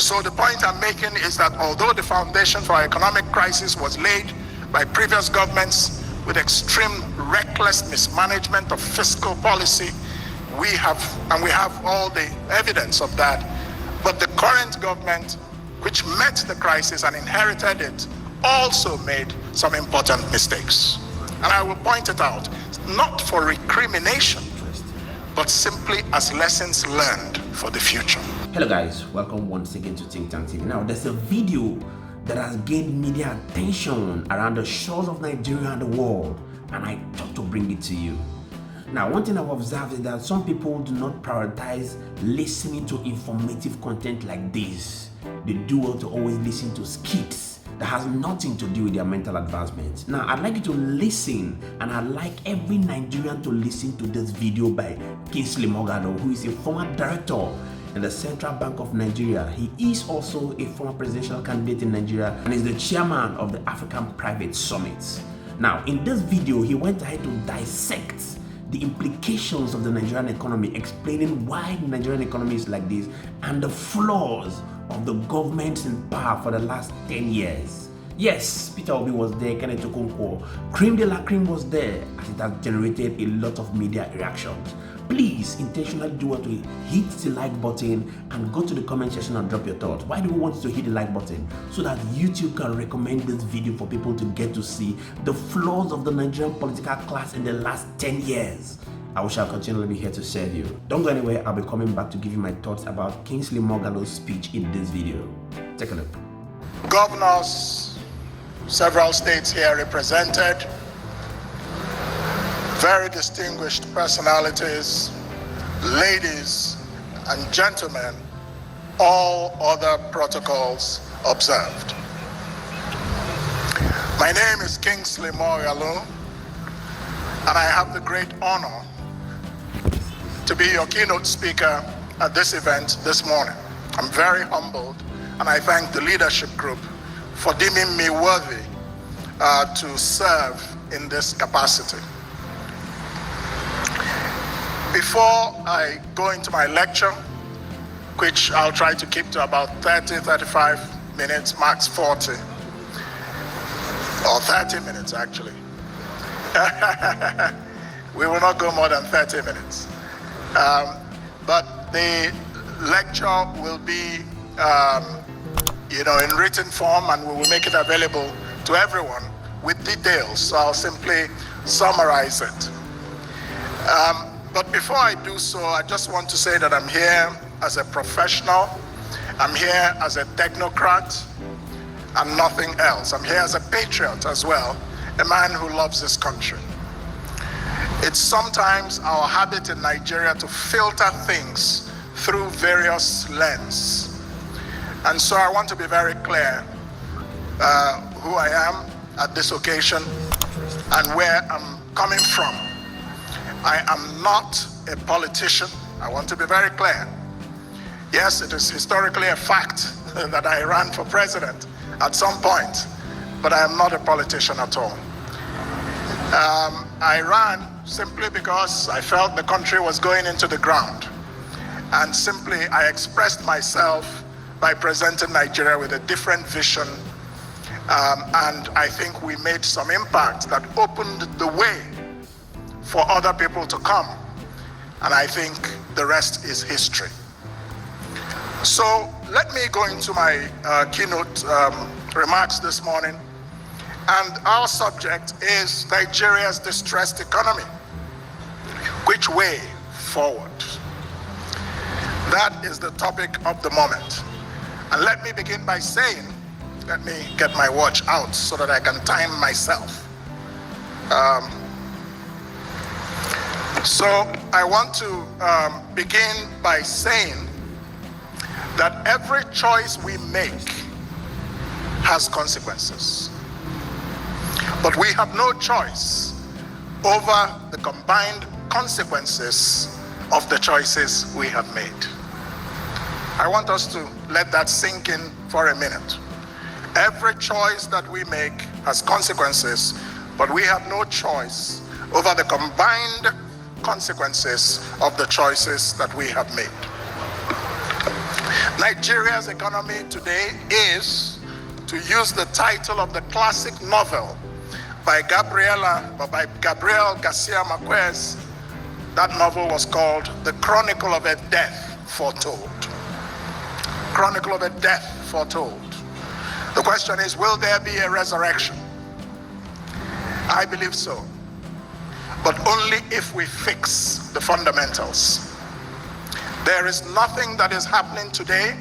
So the point I'm making is that although the foundation for our economic crisis was laid by previous governments with extreme reckless mismanagement of fiscal policy, we have all the evidence of that. But the current government, which met the crisis and inherited it, also made some important mistakes. And I will point it out, not for recrimination, but simply as lessons learned for the future. Hello guys, welcome once again to Think Tank TV. Now there's a video that has gained media attention around the shores of Nigeria and the world, and I thought to bring it to you. Now, one thing I've observed is that some people do not prioritize listening to informative content like this. They do well to always listen to skits that has nothing to do with their mental advancement. Now, I'd like you to listen, and I'd like every Nigerian to listen to this video by Kingsley Mogalu, who is a former director in the Central Bank of Nigeria. He is also a former presidential candidate in Nigeria and is the chairman of the African Private Summit. Now, in this video, he went ahead to dissect the implications of the Nigerian economy, explaining why the Nigerian economy is like this and the flaws of the governments in power for the last 10 years. Yes, Peter Obi was there, Kenneth Okonkwo, Cream de la Cream was there, as it has generated a lot of media reactions. Please intentionally do what to hit the like button and go to the comment section and drop your thoughts. Why do we want you to hit the like button? So that YouTube can recommend this video for people to get to see the flaws of the Nigerian political class in the last 10 years. I shall continually be here to serve you. Don't go anywhere, I'll be coming back to give you my thoughts about Kingsley Mogalu's speech in this video. Take a look. Governors, several states here represented, very distinguished personalities, ladies and gentlemen, all other protocols observed. My name is Kingsley Mogalu, and I have the great honor to be your keynote speaker at this event this morning. I'm very humbled, and I thank the leadership group for deeming me worthy to serve in this capacity. Before I go into my lecture, which I'll try to keep to about 30-35 minutes, max 40, or 30 minutes actually. We will not go more than 30 minutes. But the lecture will be in written form, and we will make it available to everyone with details. So I'll simply summarize it. But before I do so, I just want to say that I'm here as a professional, I'm here as a technocrat, and nothing else. I'm here as a patriot as well, a man who loves this country. It's sometimes our habit in Nigeria to filter things through various lenses. And so I want to be very clear who I am at this occasion and where I'm coming from. I am not a politician. I want to be very clear. Yes, it is historically a fact that I ran for president at some point, but I am not a politician at all. I ran simply because I felt the country was going into the ground. And simply I expressed myself by presenting Nigeria with a different vision. And I think we made some impact that opened the way for other people to come, and I think the rest is history. So let me go into my keynote remarks this morning, and our subject is Nigeria's distressed economy. Which way forward? That is the topic of the moment. And let me begin by saying, let me get my watch out so that I can time myself. So I want to begin by saying that every choice we make has consequences. But we have no choice over the combined consequences of the choices we have made. I want us to let that sink in for a minute. Every choice that we make has consequences, but we have no choice over the combined consequences of the choices that we have made. Nigeria's economy today is, to use the title of the classic novel by Gabriel Garcia Marquez, that novel was called The Chronicle of a Death Foretold. Chronicle of a Death Foretold. The question is, will there be a resurrection? I believe so, but only if we fix the fundamentals. There is nothing that is happening today,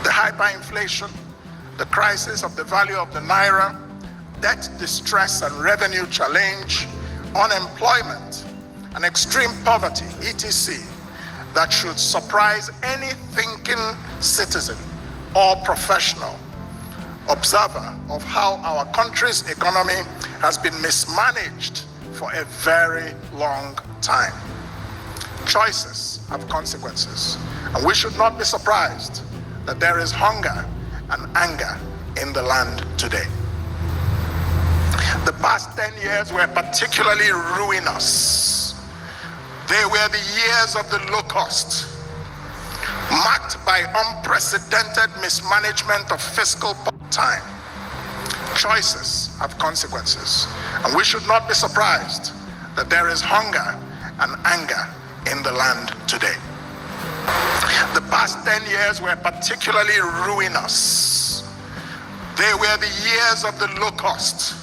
the hyperinflation, the crisis of the value of the naira, debt distress and revenue challenge, unemployment, and extreme poverty, etc., that should surprise any thinking citizen or professional observer of how our country's economy has been mismanaged for a very long time. Choices have consequences, and we should not be surprised that there is hunger and anger in the land today. The past 10 years were particularly ruinous. They were the years of the locust, marked by unprecedented mismanagement of fiscal time. Choices have consequences, and we should not be surprised that there is hunger and anger in the land today. The past 10 years were particularly ruinous. They were the years of the locust,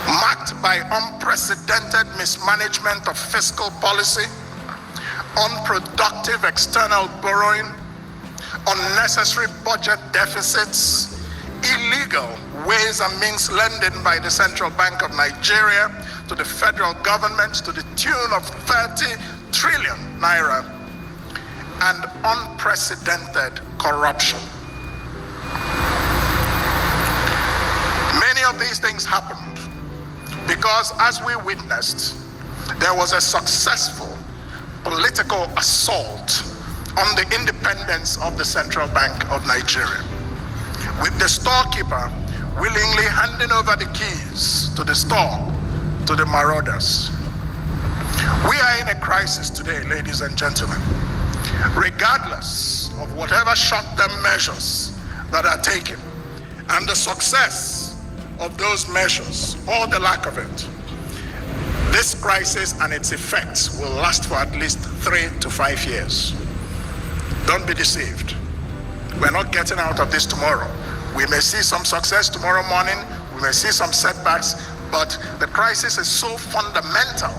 marked by unprecedented mismanagement of fiscal policy, unproductive external borrowing, unnecessary budget deficits, illegal ways and means lending by the Central Bank of Nigeria to the federal government to the tune of 30 trillion naira, and unprecedented corruption. Many of these things happened because, as we witnessed, there was a successful political assault on the independence of the Central Bank of Nigeria, with the storekeeper willingly handing over the keys to the store to the marauders. We are in a crisis today, ladies and gentlemen. Regardless of whatever short-term measures that are taken and the success of those measures or the lack of it, this crisis and its effects will last for at least 3 to 5 years. Don't be deceived. We're not getting out of this tomorrow. We may see some success tomorrow morning, we may see some setbacks, but the crisis is so fundamental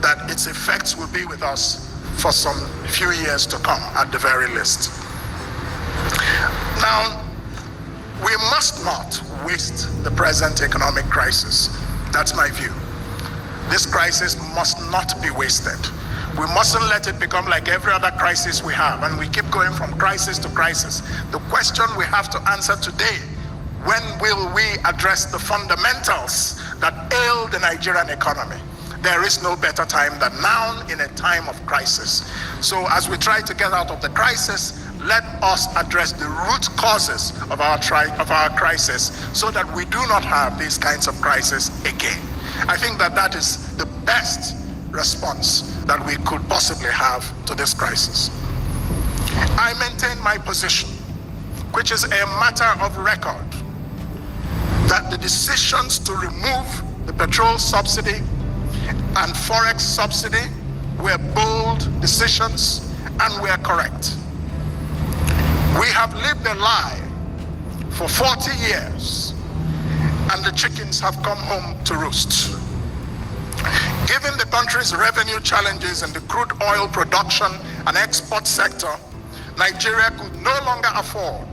that its effects will be with us for some few years to come, at the very least. Now, we must not waste the present economic crisis. That's my view. This crisis must not be wasted. We mustn't let it become like every other crisis we have, and we keep going from crisis to crisis. The question we have to answer today: when will we address the fundamentals that ail the Nigerian economy? There is no better time than now in a time of crisis. So as we try to get out of the crisis, let us address the root causes of our crisis so that we do not have these kinds of crises again. I think that that is the best response that we could possibly have to this crisis. I maintain my position, which is a matter of record, that the decisions to remove the petrol subsidy and forex subsidy were bold decisions and were correct. We have lived a lie for 40 years, and the chickens have come home to roost. Given the country's revenue challenges in the crude oil production and export sector, Nigeria could no longer afford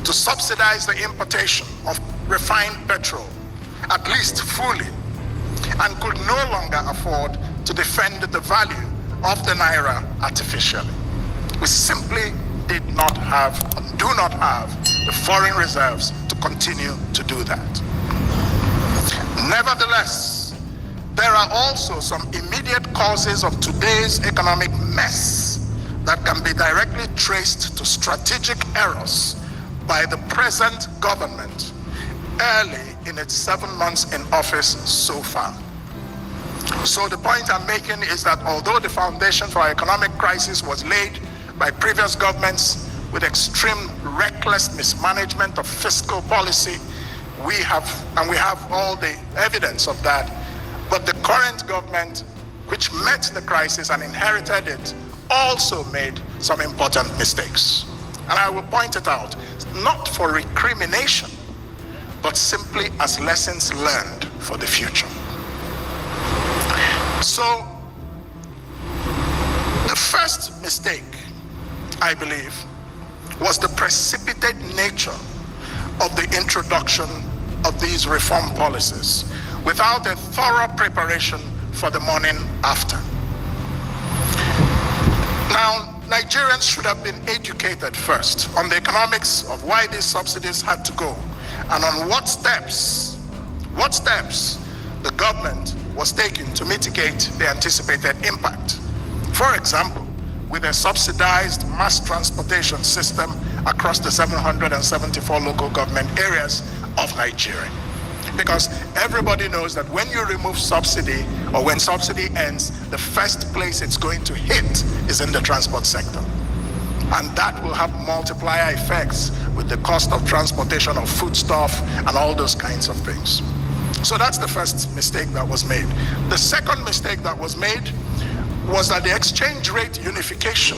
to subsidize the importation of refined petrol, at least fully, and could no longer afford to defend the value of the naira artificially. We simply did not have and do not have the foreign reserves to continue to do that. Nevertheless, there are also some immediate causes of today's economic mess that can be directly traced to strategic errors by the present government early in its 7 months in office so far. So the point I'm making is that although the foundation for our economic crisis was laid by previous governments with extreme reckless mismanagement of fiscal policy. We have all the evidence of that. But the current government, which met the crisis and inherited it, also made some important mistakes. And I will point it out, not for recrimination, but simply as lessons learned for the future. So, the first mistake, I believe, was the precipitate nature of the introduction of these reform policies without a thorough preparation for the morning after. Now, Nigerians should have been educated first on the economics of why these subsidies had to go and on what steps the government was taking to mitigate the anticipated impact. For example, with a subsidized mass transportation system across the 774 local government areas of Nigeria. Because everybody knows that when you remove subsidy or when subsidy ends, the first place it's going to hit is in the transport sector. And that will have multiplier effects with the cost of transportation of foodstuff and all those kinds of things. So that's the first mistake that was made. The second mistake that was made was that the exchange rate unification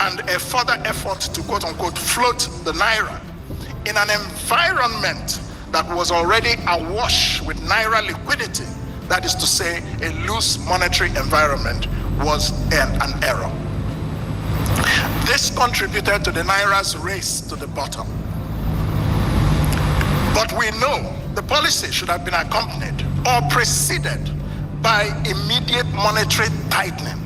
and a further effort to quote unquote float the naira in an environment that was already awash with naira liquidity, that is to say, a loose monetary environment, was an error. This contributed to the naira's race to the bottom. But we know the policy should have been accompanied or preceded by immediate monetary tightening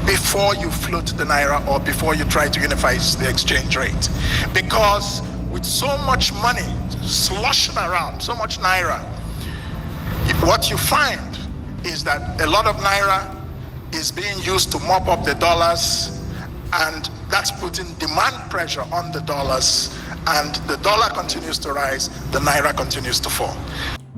before you float the naira or before you try to unify the exchange rate. Because with so much money sloshing around, so much naira, what you find is that a lot of naira is being used to mop up the dollars, and that's putting demand pressure on the dollars, and the dollar continues to rise, the naira continues to fall.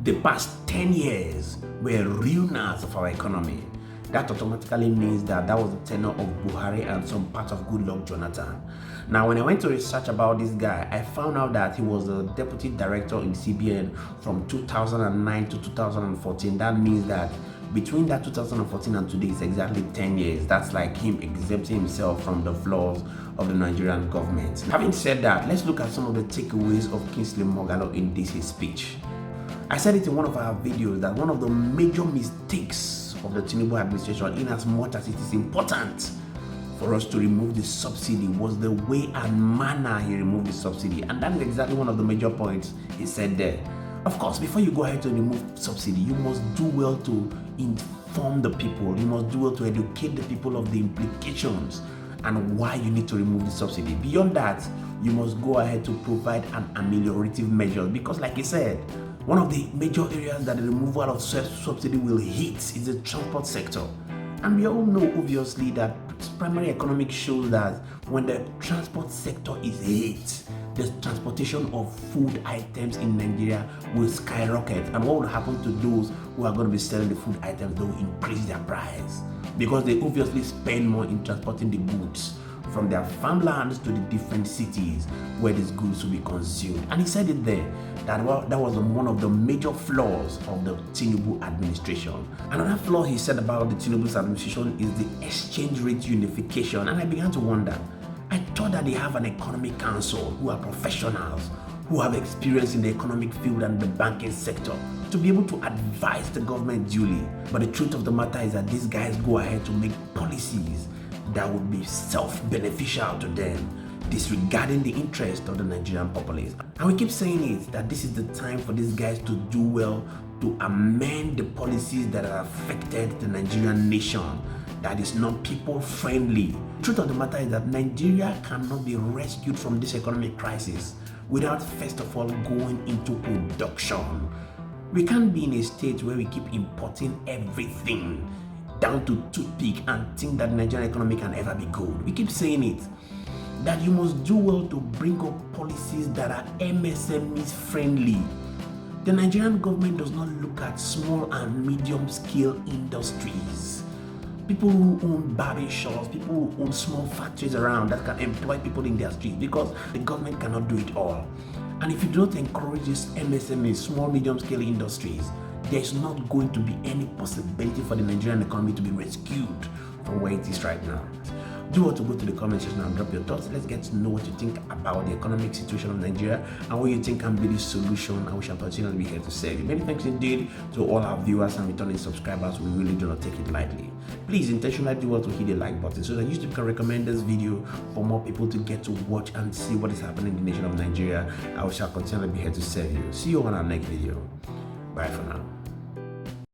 The past 10 years were ruiners of our economy. That automatically means that was the tenure of Buhari and some part of Goodluck Jonathan. Now, when I went to research about this guy, I found out that he was a deputy director in CBN from 2009 to 2014. That means that between that 2014 and today is exactly 10 years. That's like him exempting himself from the flaws of the Nigerian government. Having said that, let's look at some of the takeaways of Kingsley Mogalu in this his speech. I said it in one of our videos that one of the major mistakes of the Tinubu administration, in as much as it is important for us to remove the subsidy, was the way and manner he removed the subsidy. And that is exactly one of the major points he said there. Of course, before you go ahead to remove subsidy, you must do well to inform the people. You must do well to educate the people of the implications and why you need to remove the subsidy. Beyond that, you must go ahead to provide an ameliorative measure, because like I said, one of the major areas that the removal of subsidy will hit is the transport sector. And we all know, obviously, that primary economics shows that when the transport sector is hit, the transportation of food items in Nigeria will skyrocket. And what will happen to those who are going to be selling the food items? They will increase their price because they obviously spend more in transporting the goods from their farmlands to the different cities where these goods will be consumed. And he said it there, that was one of the major flaws of the Tinubu administration. Another flaw he said about the Tinubu's administration is the exchange rate unification. And I began to wonder, I thought that they have an economic council who are professionals, who have experience in the economic field and the banking sector, to be able to advise the government duly. But the truth of the matter is that these guys go ahead to make policies that would be self-beneficial to them, disregarding the interest of the Nigerian populace. And we keep saying it, that this is the time for these guys to do well to amend the policies that have affected the Nigerian nation, that is not people-friendly. The truth of the matter is that Nigeria cannot be rescued from this economic crisis without first of all going into production. We can't be in a state where we keep importing everything down to toothpick and think that the Nigerian economy can ever be good. We keep saying it, that you must do well to bring up policies that are MSMEs friendly. The Nigerian government does not look at small and medium scale industries. people who own barbing shops, people who own small factories around that can employ people in their streets, because the government cannot do it all. And if you don't encourage these MSMEs, small, medium-scale industries, there's not going to be any possibility for the Nigerian economy to be rescued from where it is right now. Do want to go to the comment section and drop your thoughts. Let's get to know what you think about the economic situation of Nigeria and what you think can be the solution, and we shall continue to be here to serve you. Many thanks indeed to all our viewers and returning subscribers. We really do not take it lightly. Please intentionally do want to hit the like button so that YouTube can recommend this video for more people to get to watch and see what is happening in the nation of Nigeria. I shall continue to be here to serve you. See you on our next video. Bye for now.